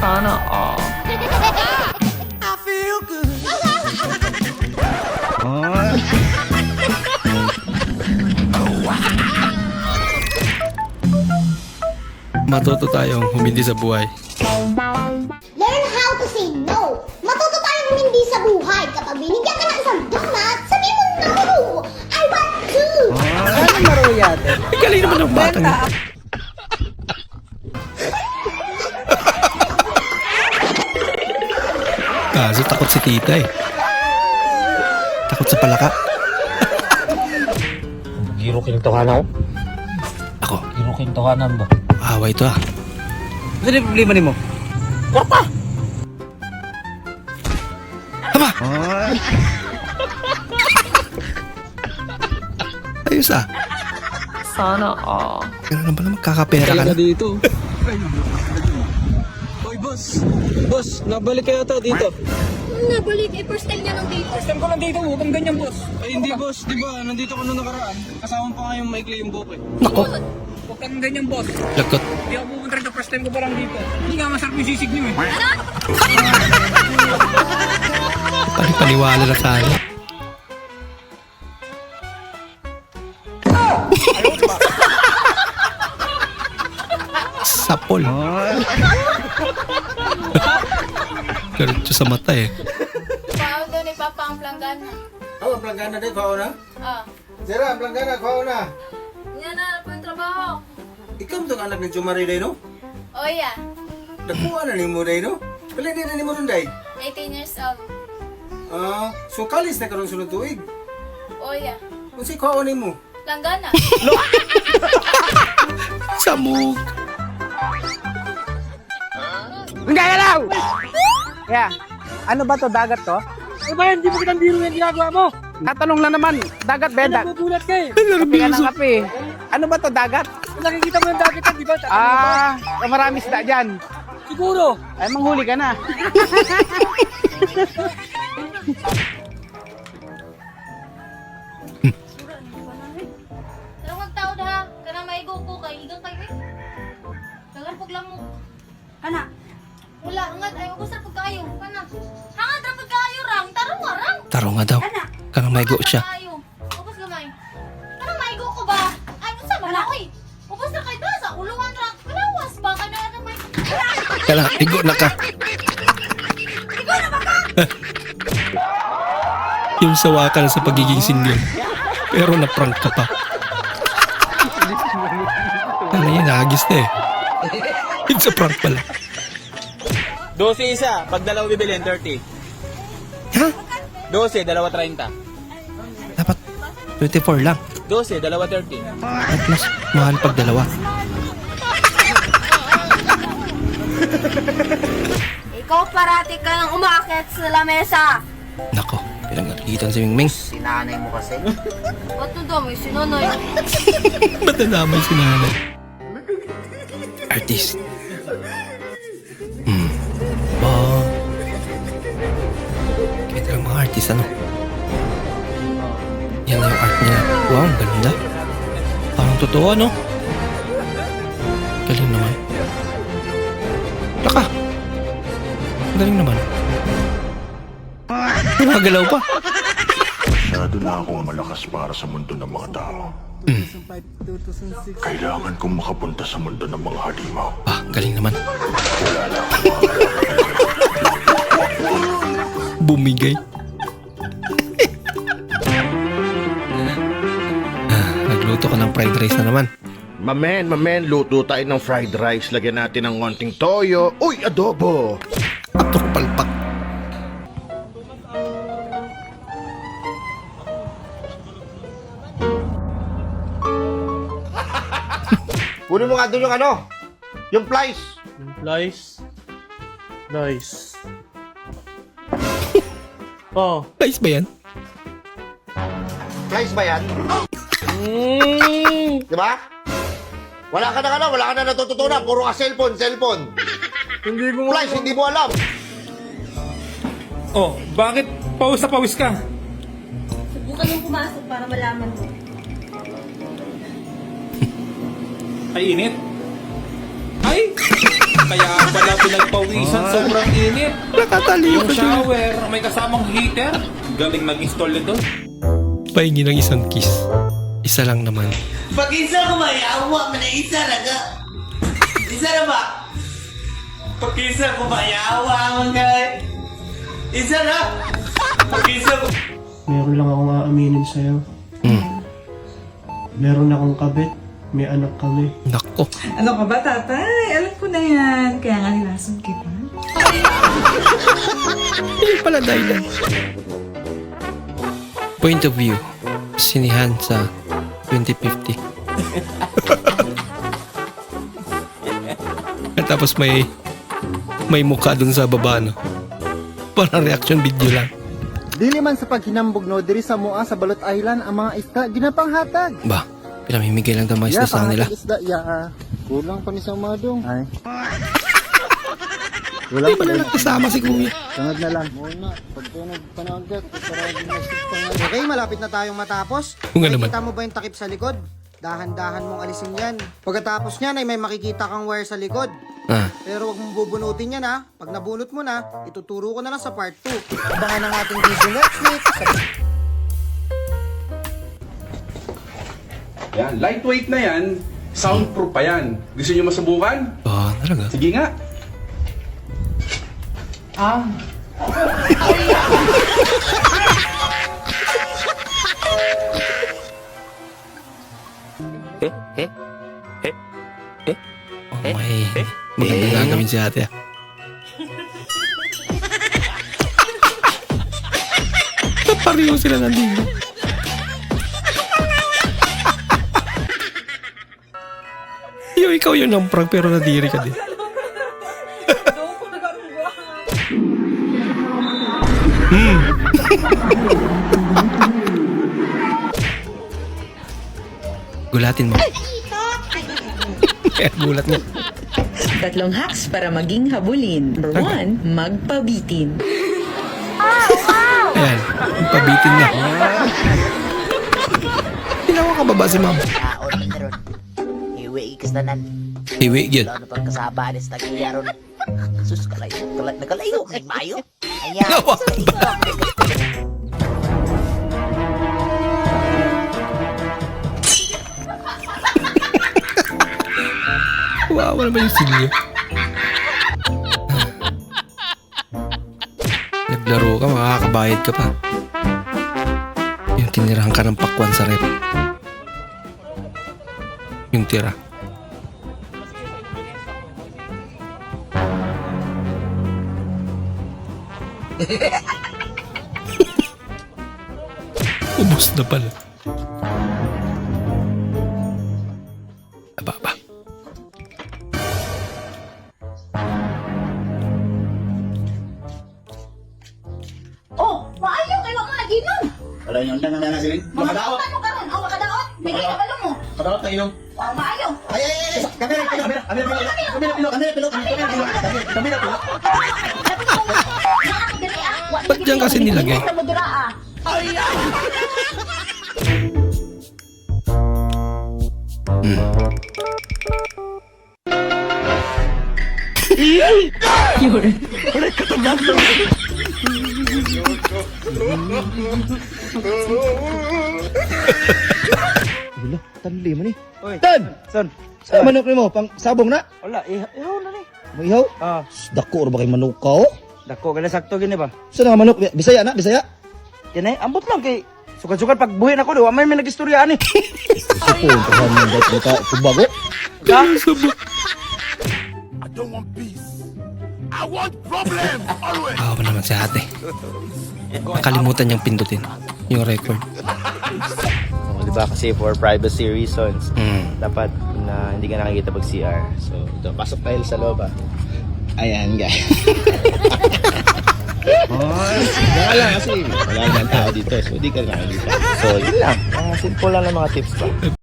Sana all. I feel good. Matuto tayong humindi sa buhay. Learn how to say no. Matuto tayong hindi sa buhay. Kapag binigyan ka ng isang donut, sabi mo no! I want two! Ano laro yan? Ay, galing naman ng batang yun. Kaso takot si tita eh. Takot sa palaka. Giro kintohanan ko. Ako, Giro kintohanan ba? away ito ah. Ano yung problema ni mo? Tama! Ayos ah. Sana all. Ganun na pala magkakapera ka na. dito. Hoy, boss. Boss, nabalik kayo ata dito. Nabalik, first time niya nang dito. First time ko lang dito, huwag kang ganyan, boss. Ay, hindi, boss. Di ba, nandito ko nung nakaraan. Kasama pa nga yung maikli yung buko eh. Nako, Huwag kang ganyan, boss. lagot. Hindi ako pupunta rito, first time ko pa lang dito. Hindi nga masarap yung sisig niyo eh. Paniwala na sana. Sapol. Galit sa mata eh. Pao doon ni Papa ang planggana. Oh, planggana din, kao na? Ah. Sira, planggana, kao na. Yan na po yung trabaho. Ikaw mo itong anak ni Jumari day, no? Oh yeah. Nakuha na ni mo day, no? Pala din na ni mo rin day. 18 years old. So kalis na karong sunod tuig. Oh yeah. Kung si kao ni mo. Planggana. Samog. Hindi ka daw! Kaya, ano ba to, dagat to? Ano ba yan? Hindi mo kitang biro yung ginagawa mo. Tatanong lang naman, dagat ba yan? Nagugulat ka eh. Kape ka ng kape. Ano ba to, dagat? Nakikita mo yung dagat yan, di ba? Marami isda dyan. Siguro. Ay, manghuli ka na. Pero magtaod ha. Kana maigo ko kay igang kay eh. Nalampog lang mo. Kana. Wala hangad ay ubos ra pud kaayo. Kana. Hangad ra pud kaayo rang. Tarong nga rang. Taro nga daw. Kanang may go siya. Ubos gamay. Kana maigo ko ba? Ay unsa ba na oy? Ubos ra kay basa ulungan ra. Kalawas ba kana na may. Kala, igo na ka. Yung sawa ka na sa pagiging single. Pero na-prank ka pa. Kala yan, nagagis na eh. It's a prank pala. 12 isa, pag dalawa bibilin, 30. Ha? 12, dalawa 30. Dapat 24 lang. 12, dalawa 30. At mas mahal pag dalawa. Ikaw parati ka nang umaakit sa lamesa. Nako, pinag-agitan si Mingming. Sinanay mo kasi. Ba't na daw may sinunay? Ba't nadamay si nanay? Artist. Ba? Kaya lang mga artist, ano? Yan na yung art niya. Wow, ang ganda. Parang totoo, ano? Galing naman. Laka! Galing naman. Gumagalaw pa. Masyado na akong malakas para sa mundo ng mga tao. Kailangan kong makapunta sa mundo ng mga halimaw. Ah, galing naman. Bumigay. Nagluto ko ng fried rice na naman. Mamen, luto tayo ng fried rice. Lagyan natin ng konting toyo. Uy, adobo! Atok palpak. Kunin mo nga doon yung ano? Yung flies. Nice. Oh. Nice ba yan? Flies ba yan? Di ba? Wala ka na wala ka na natututunan. Puro ka cellphone. Hindi ko Flies, hindi mo alam. Oh, bakit pawis na pawis ka? Subukan mong pumasok para malaman mo. Ay, init. Ay! Kaya pala pinagpawisan. Minsan sobrang init. Nakataliw Yung ka siya. shower, may kasamang heater. Galing mag-install nito. Pahingi ng isang kiss. Isa lang naman. Pag-isa ko ba, yawa mo na isa na ka. Isa na ba? Pag-isa ko ba, yawa mo ka. Isa na. Pag-isa ko. Meron lang akong aaminin sa'yo. Meron akong kabit. May anak kami. Nako. Ano ka ba, tatay? Alam ko na yan. Kaya nga nilason kita. Hindi pala dahilan. Point of view. Sinihan sa 2050. At tapos may mukha dun sa baba, no? Parang reaction video lang. Dili man sa paghinambog no, diri sa Moa sa Balot Island ang mga isda ginapanghatag. Ba, pinamimigay lang daw mga isda sa kanila. Isda, kulang pa ni sa umadong. Ay. Hindi ba na nakasama si kuya? Tangad na lang. Muna, pagka nagpanagat, okay, malapit na tayong matapos. Oo nga naman. Kita mo ba yung takip sa likod? Dahan-dahan mong alisin yan. Pagkatapos niyan ay may makikita kang wire sa likod. Ah, Pero wag mong bubunutin yan ha. Pag nabunot mo na, ituturo ko na lang sa part 2. Abangan ang ating video next week. Yan, lightweight na yan. Soundproof pa yan. Gusto nyo masubukan? talaga. Sige nga. Oh my. Maganda gagawin si ate. Napariyo sila nandito. Ikaw yun ang prank pero nadiri ka din. Gulatin mo. Kaya gulat niya. 3 hacks para maging habulin. Number 1, magpabitin. Ayan, pabitin na. Tinawa ka ba si ma'am? Iwi, kastanan. Iwi, yun. Ano pang kasaba, anis na kaya ron. Sus, nakalayo, kay Mayo. Ayan. Nawa ka ba? Wawa naman yung silyo. Naglaro ka, makakabayad ka pa. Yung tinirahan ka ng pakwan sa rep. Yung tira. Ubus na pala. Aba. Oh, maayo kayo ang naginom. Wala yung nang siling. Makadaot. Ano ka ron? Makadaot? May kabalo mo. Makadaot na inom. Oh, maayo. Ay. Kamera pilo. Ba't dyan kasi nilagay? Tanli mo ni. Tan! San? Sa manok ni mo, pang sabong na? Wala, ihaw na ni. Ihaw? Ah, Dako ba kay manok ka oh? dako, kaya sakto gini ba? Saan nga manok? Bisaya na, Bisaya? Yan ay, ambot lang kay sukat-sukat pag buhin ako, diwa may nag-istorya ani. Sapon, pahan mo dahil kita tubago. Awa naman si ate. Nakalimutan niyang pindutin yung record. Di ba kasi for privacy reasons, Mm. dapat na hindi ka nakikita pag CR. So, ito, pasok tayo sa loob Ayan, guys. Wala kasi wala naman tao dito, so di ka nakikita. So, yun lang. Mga simple lang ng mga tips pa.